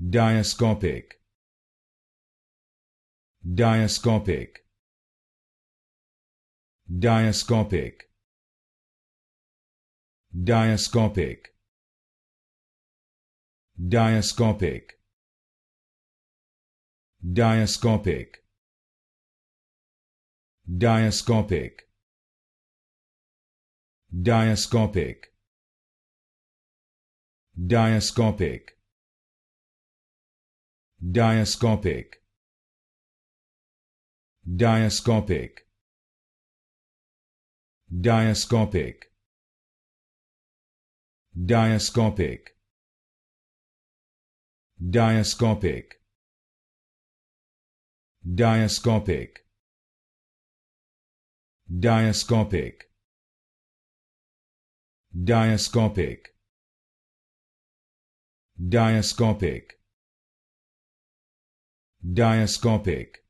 Diascopic, diascopic, diascopic, diascopic, diascopic, diascopic, diascopic, diascopic, diascopic, diascopic, diascopic, diascopic, diascopic, diascopic, diascopic, diascopic, diascopic, diascopic, diascopic,